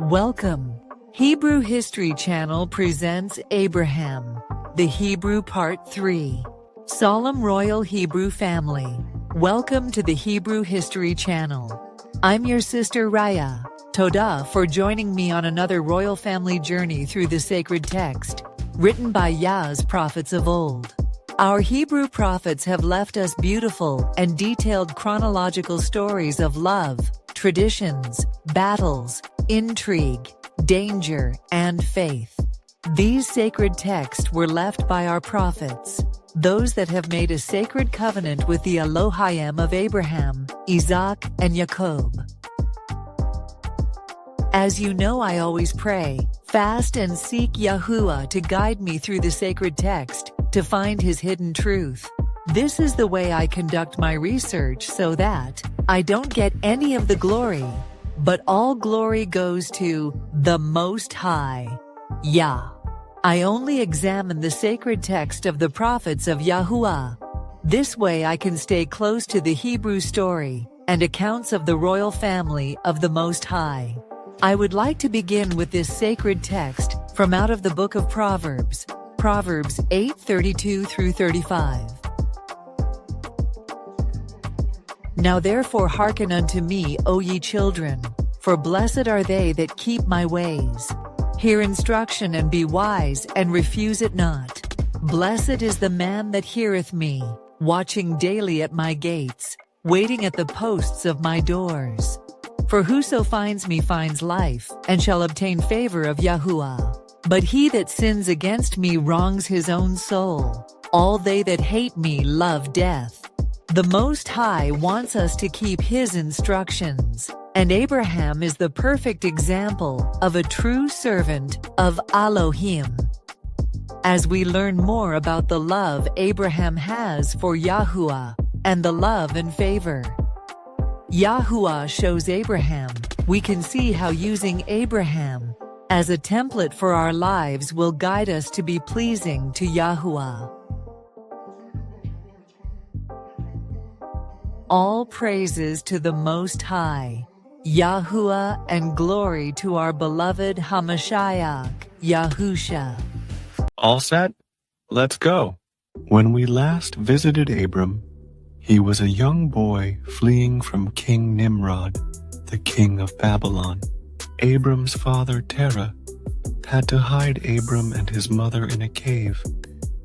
Welcome. Hebrew History Channel presents Abraham, the Hebrew Part 3. Solom Royal Hebrew Family. Welcome to the Hebrew History Channel. I'm your sister Raya. Todah for joining me on another royal family journey through the sacred text, written by Yah's prophets of old. Our Hebrew prophets have left us beautiful and detailed chronological stories of love, traditions, battles, intrigue, danger, and faith. These sacred texts were left by our prophets, those that have made a sacred covenant with the ALOHIYM of Abraham, Isaac, and Jacob. As you know, I always pray, fast, and seek Yahuwah to guide me through the sacred text, to find his hidden truth. This is the way I conduct my research so that I don't get any of the glory, but all glory goes to the Most High, Yah. I only examine the sacred text of the prophets of Yahuwah. This way I can stay close to the Hebrew story and accounts of the royal family of the Most High. I would like to begin with this sacred text from out of the book of Proverbs, Proverbs 8:32 through 35. Now therefore hearken unto me, O ye children, for blessed are they that keep my ways. Hear instruction and be wise, and refuse it not. Blessed is the man that heareth me, watching daily at my gates, waiting at the posts of my doors. For whoso finds me finds life, and shall obtain favor of Yahuwah. But he that sins against me wrongs his own soul. All they that hate me love death. The Most High wants us to keep his instructions, and Abraham is the perfect example of a true servant of ALOHIYM. As we learn more about the love Abraham has for Yahuwah, and the love and favor Yahuwah shows Abraham, we can see how using Abraham as a template for our lives will guide us to be pleasing to Yahuwah. All praises to the Most High, Yahuwah, and glory to our beloved Hamashiach, Yahusha. All set? Let's go. When we last visited Abram, he was a young boy fleeing from King Nimrod, the king of Babylon. Abram's father Terah had to hide Abram and his mother in a cave,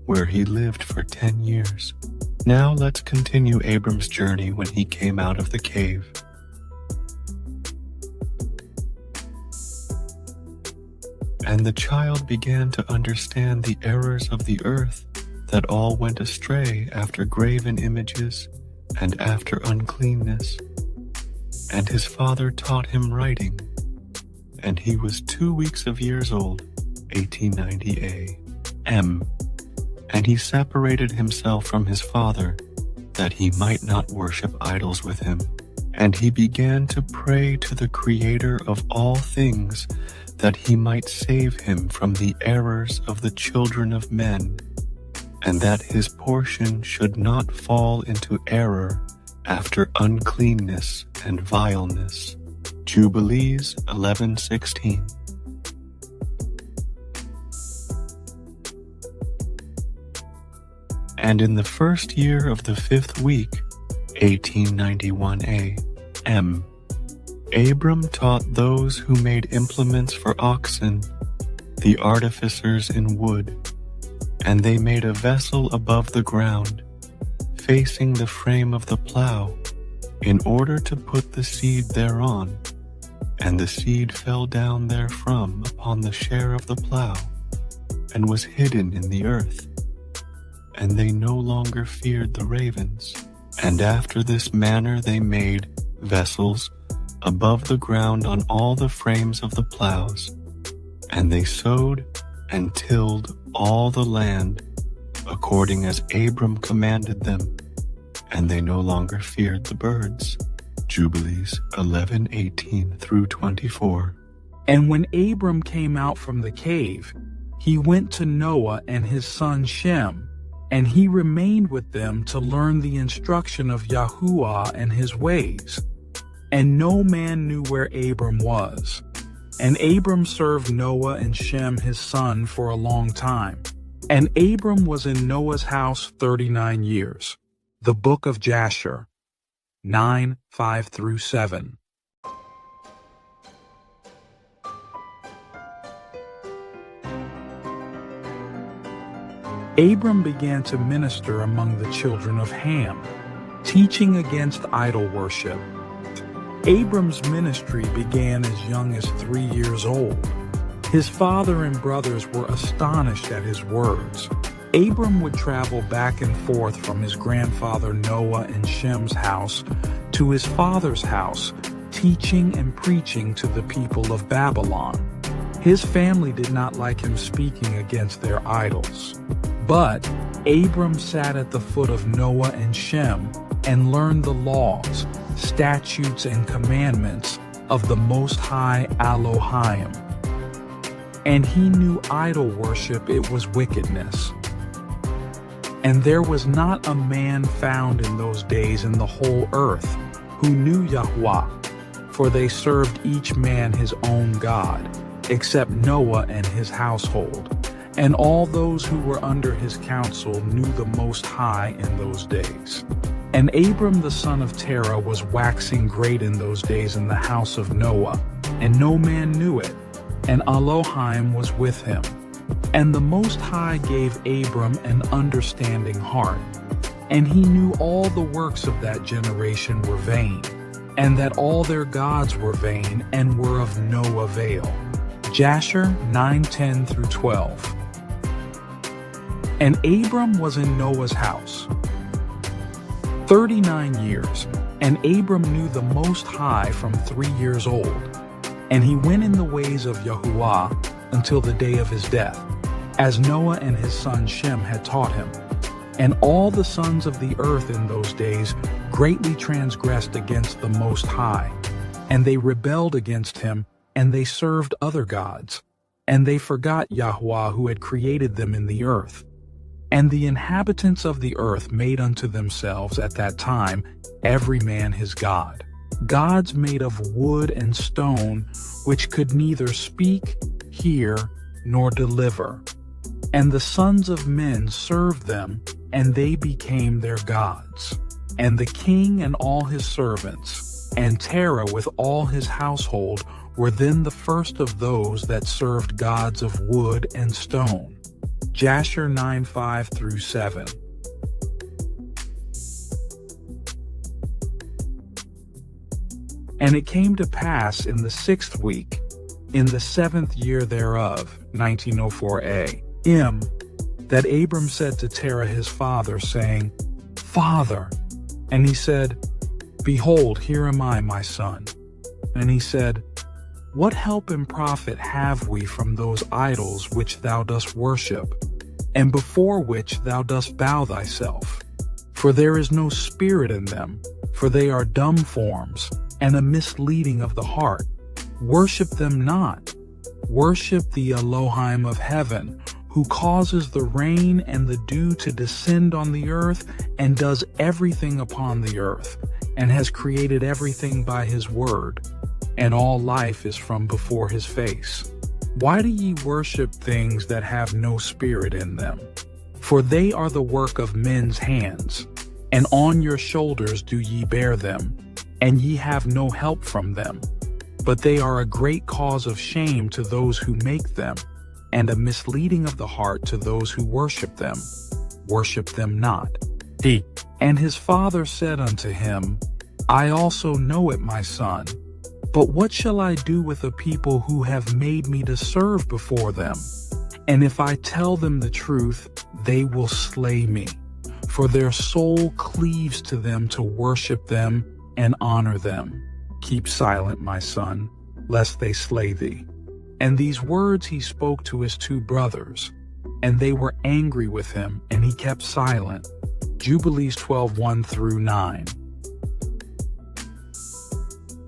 where he lived for 10 years. Now let's continue Abram's journey when he came out of the cave. And the child began to understand the errors of the earth, that all went astray after graven images and after uncleanness. And his father taught him writing, and he was 2 weeks of years old, 1890 A.M., and he separated himself from his father, that he might not worship idols with him. And he began to pray to the Creator of all things, that he might save him from the errors of the children of men, and that his portion should not fall into error after uncleanness and vileness. Jubilees 11:16. And in the first year of the 5th week, 1891 A.M., Abram taught those who made implements for oxen, the artificers in wood, and they made a vessel above the ground, facing the frame of the plow, in order to put the seed thereon. And the seed fell down therefrom upon the share of the plow, and was hidden in the earth. And they no longer feared the ravens. And after this manner they made vessels above the ground on all the frames of the plows. And they sowed and tilled all the land, according as Abram commanded them, and they no longer feared the birds. Jubilees 11:18 through 24. And when Abram came out from the cave, he went to Noah and his son Shem, and he remained with them to learn the instruction of Yahuwah and his ways. And no man knew where Abram was. And Abram served Noah and Shem his son for a long time. And Abram was in Noah's house 39 years. The Book of Jasher, 9:5-7. Abram began to minister among the children of Ham, teaching against idol worship. Abram's ministry began as young as 3 years old. His father and brothers were astonished at his words. Abram would travel back and forth from his grandfather Noah and Shem's house to his father's house, teaching and preaching to the people of Babylon. His family did not like him speaking against their idols. But Abram sat at the foot of Noah and Shem and learned the laws, statutes, and commandments of the Most High ALOHIYM. And he knew idol worship, it was wickedness. And there was not a man found in those days in the whole earth who knew Yahweh, for they served each man his own God, except Noah and his household. And all those who were under his counsel knew the Most High in those days. And Abram the son of Terah was waxing great in those days in the house of Noah, and no man knew it, and ALOHIYM was with him. And the Most High gave Abram an understanding heart, and he knew all the works of that generation were vain, and that all their gods were vain and were of no avail. Jasher 9:10-12. And Abram was in Noah's house 39 years, and Abram knew the Most High from 3 years old. And he went in the ways of Yahuwah until the day of his death, as Noah and his son Shem had taught him. And all the sons of the earth in those days greatly transgressed against the Most High, and they rebelled against him, and they served other gods, and they forgot Yahuwah who had created them in the earth. And the inhabitants of the earth made unto themselves at that time every man his god, gods made of wood and stone, which could neither speak, hear, nor deliver. And the sons of men served them, and they became their gods. And the king and all his servants, and Terah with all his household, were then the first of those that served gods of wood and stone. Jasher 9:5-7. And it came to pass in the 6th week, in the 7th year thereof, 1904 A.M., that Abram said to Terah his father, saying, Father. And he said, Behold, here am I, my son. And he said, What help and profit have we from those idols which thou dost worship, and before which thou dost bow thyself? For there is no spirit in them, for they are dumb forms, and a misleading of the heart. Worship them not. Worship the ALOHIYM of heaven, who causes the rain and the dew to descend on the earth, and does everything upon the earth, and has created everything by his word, and all life is from before his face. Why do ye worship things that have no spirit in them? For they are the work of men's hands, and on your shoulders do ye bear them, and ye have no help from them. But they are a great cause of shame to those who make them, and a misleading of the heart to those who worship them. Worship them not. And his father said unto him, I also know it, my son. But what shall I do with a people who have made me to serve before them? And if I tell them the truth, they will slay me. For their soul cleaves to them to worship them and honor them. Keep silent, my son, lest they slay thee. And these words he spoke to his 2 brothers, and they were angry with him, and he kept silent. Jubilees 12:1-9.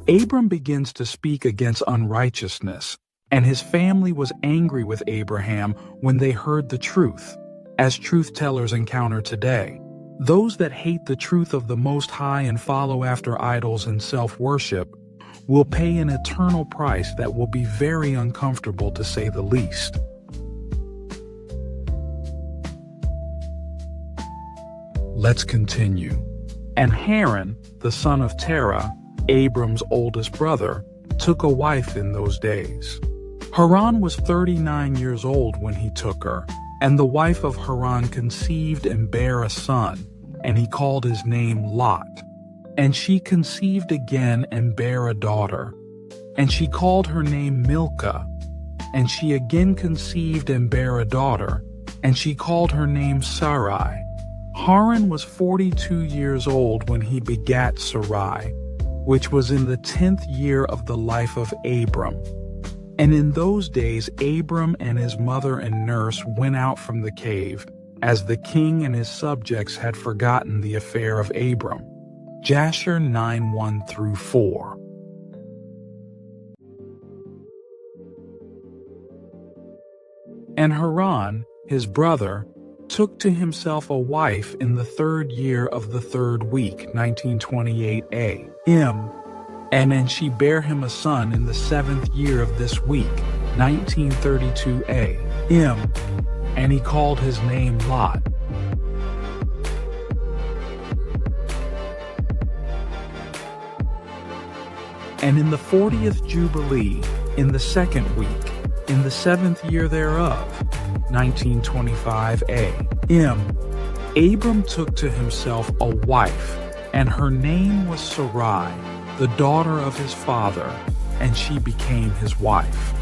Abram begins to speak against unrighteousness, and his family was angry with Abraham when they heard the truth, as truth-tellers encounter today. Those that hate the truth of the Most High and follow after idols and self-worship will pay an eternal price that will be very uncomfortable, to say the least. Let's continue. And Haran, the son of Terah, Abram's oldest brother, took a wife in those days. Haran was 39 years old when he took her, and the wife of Haran conceived and bare a son, and he called his name Lot. And she conceived again and bare a daughter, and she called her name Milcah. And she again conceived and bare a daughter, and she called her name Sarai. Haran was 42 years old when he begat Sarai, which was in the 10th year of the life of Abram. And in those days Abram and his mother and nurse went out from the cave, as the king and his subjects had forgotten the affair of Abram. Jasher 9:1-4. And Haran, his brother, took to himself a wife in the 3rd year of the 3rd week, 1928 A.M., and then she bare him a son in the 7th year of this week, 1932 A.M., and he called his name Lot. And in the 40th Jubilee, in the 2nd week, in the 7th year thereof, 1925 A.M., Abram took to himself a wife, and her name was Sarai, the daughter of his father, and she became his wife.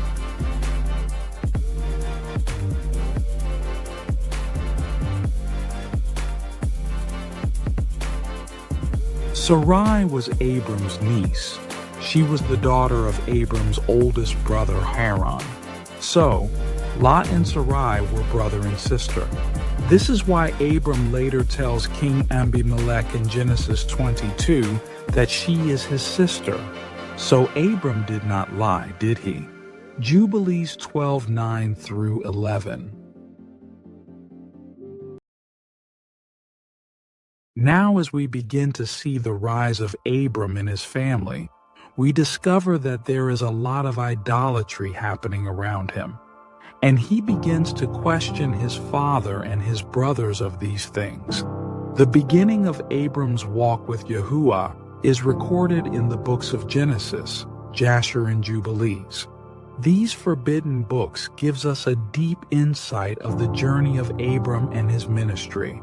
Sarai was Abram's niece. She was the daughter of Abram's oldest brother Haran. So, Lot and Sarai were brother and sister. This is why Abram later tells King Abimelech in Genesis 22 that she is his sister. So Abram did not lie, did he? Jubilees 12:9-11. Now as we begin to see the rise of Abram and his family, we discover that there is a lot of idolatry happening around him. And he begins to question his father and his brothers of these things. The beginning of Abram's walk with Yahuwah is recorded in the books of Genesis, Jasher, and Jubilees. These forbidden books gives us a deep insight of the journey of Abram and his ministry.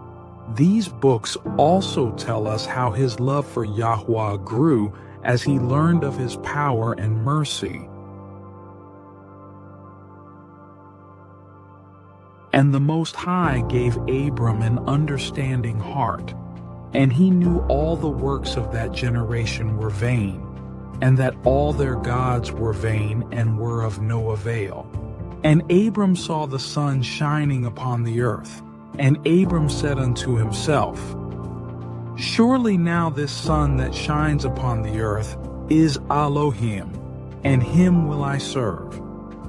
These books also tell us how his love for Yahuwah grew as he learned of his power and mercy. And the Most High gave Abram an understanding heart, and he knew all the works of that generation were vain, and that all their gods were vain and were of no avail. And Abram saw the sun shining upon the earth, and Abram said unto himself, Surely now this sun that shines upon the earth is ALOHIYM, and him will I serve.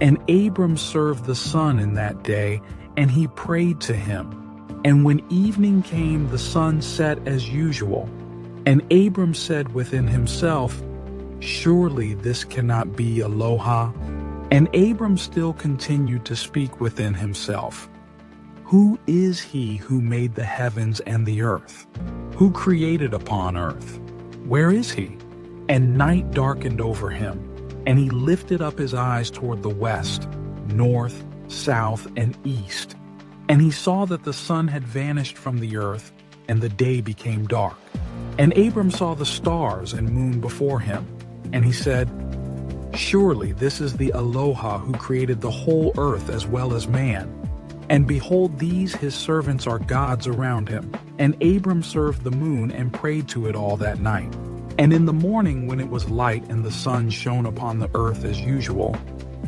And Abram served the sun in that day, and he prayed to him. And when evening came, the sun set as usual. And Abram said within himself, Surely this cannot be Aloha. And Abram still continued to speak within himself. Who is he who made the heavens and the earth? Who created upon earth? Where is he? And night darkened over him, and he lifted up his eyes toward the west, north, south, and east. And he saw that the sun had vanished from the earth, and the day became dark. And Abram saw the stars and moon before him, and he said, Surely this is the Aloha who created the whole earth as well as man. And behold, these his servants are gods around him. And Abram served the moon and prayed to it all that night. And in the morning, when it was light and the sun shone upon the earth as usual,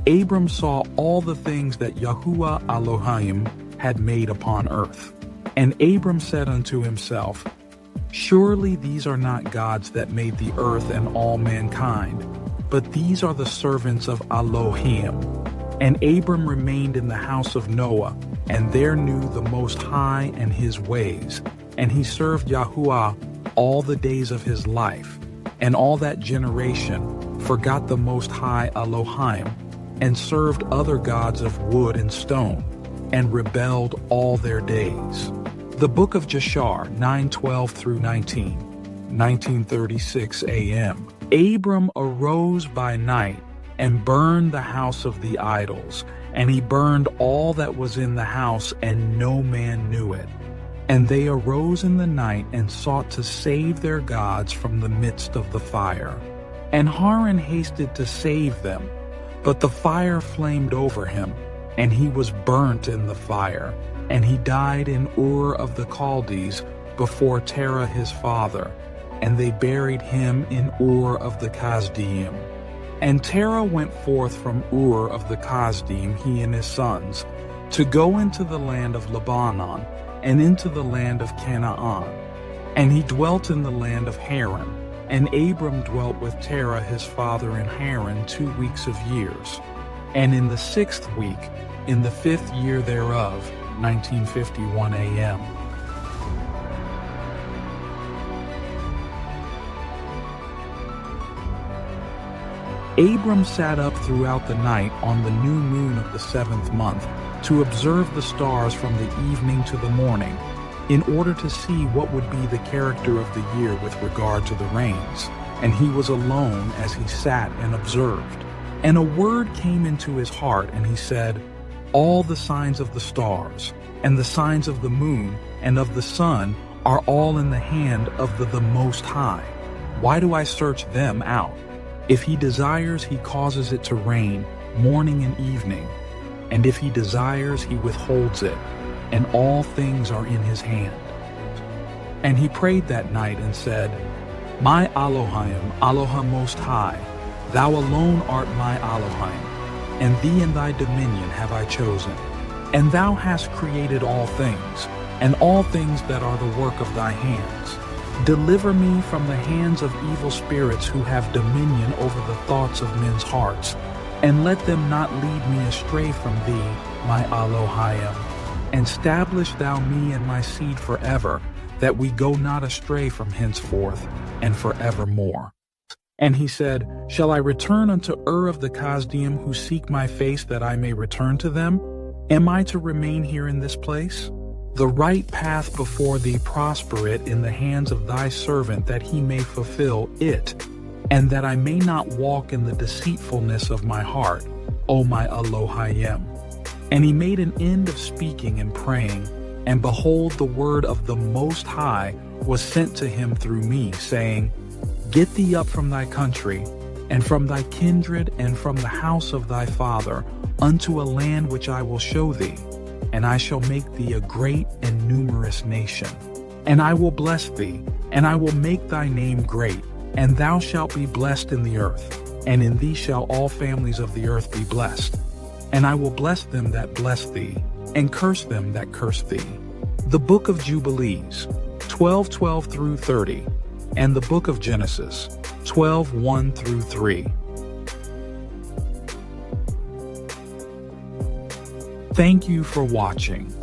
Abram saw all the things that Yahuwah ALOHIYM had made upon earth. And Abram said unto himself, Surely these are not gods that made the earth and all mankind, but these are the servants of ALOHIYM. And Abram remained in the house of Noah, and there knew the Most High and his ways. And he served Yahuwah all the days of his life, and all that generation forgot the Most High ALOHIYM, and served other gods of wood and stone, and rebelled all their days. The Book of Jasher 9:12 through 19, 1936 AM. Abram arose by night and burned the house of the idols, and he burned all that was in the house, and no man knew it. And they arose in the night and sought to save their gods from the midst of the fire. And Haran hasted to save them, but the fire flamed over him, and he was burnt in the fire, and he died in Ur of the Chaldees before Terah his father, and they buried him in Ur of the Khaldeans. And Terah went forth from Ur of the Khaldeans, he and his sons, to go into the land of Lebanon, and into the land of Canaan. And he dwelt in the land of Haran, and Abram dwelt with Terah his father in Haran 2 weeks of years. And in the 6th week, in the 5th year thereof, 1951 AM. Abram sat up throughout the night on the new moon of the 7th month to observe the stars from the evening to the morning, in order to see what would be the character of the year with regard to the rains. And he was alone as he sat and observed. And a word came into his heart, and he said, all the signs of the stars, and the signs of the moon, and of the sun, are all in the hand of the Most High. Why do I search them out? If he desires, he causes it to rain morning and evening. And if he desires, he withholds it, and all things are in his hand. And he prayed that night and said, my ALOHIYM, Aloha Most High, thou alone art my ALOHIYM, and thee and thy dominion have I chosen. And thou hast created all things, and all things that are the work of thy hands. Deliver me from the hands of evil spirits who have dominion over the thoughts of men's hearts, and let them not lead me astray from thee, my ALOHIYM. And establish thou me and my seed forever, that we go not astray from henceforth and forevermore. And he said, shall I return unto Ur of the Chaldeans who seek my face, that I may return to them? Am I to remain here in this place? The right path before thee prosper it in the hands of thy servant, that he may fulfill it, and that I may not walk in the deceitfulness of my heart, O my ALOHIYM. And he made an end of speaking and praying, and behold, the word of the Most High was sent to him through me, saying, get thee up from thy country, and from thy kindred, and from the house of thy father, unto a land which I will show thee. And I shall make thee a great and numerous nation. And I will bless thee, and I will make thy name great, and thou shalt be blessed in the earth, and in thee shall all families of the earth be blessed. And I will bless them that bless thee, and curse them that curse thee. The Book of Jubilees 12:12 through 30, and the Book of Genesis 12:1 through 3. Thank you for watching.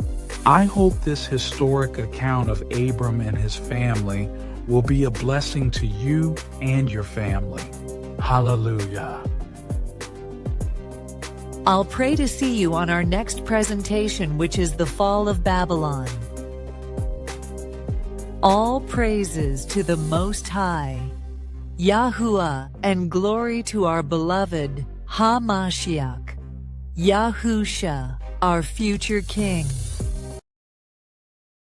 I hope this historic account of Abram and his family will be a blessing to you and your family. Hallelujah. I'll pray to see you on our next presentation, which is the fall of Babylon. All praises to the Most High, Yahuwah, and glory to our beloved HaMashiach, Yahusha, our future King.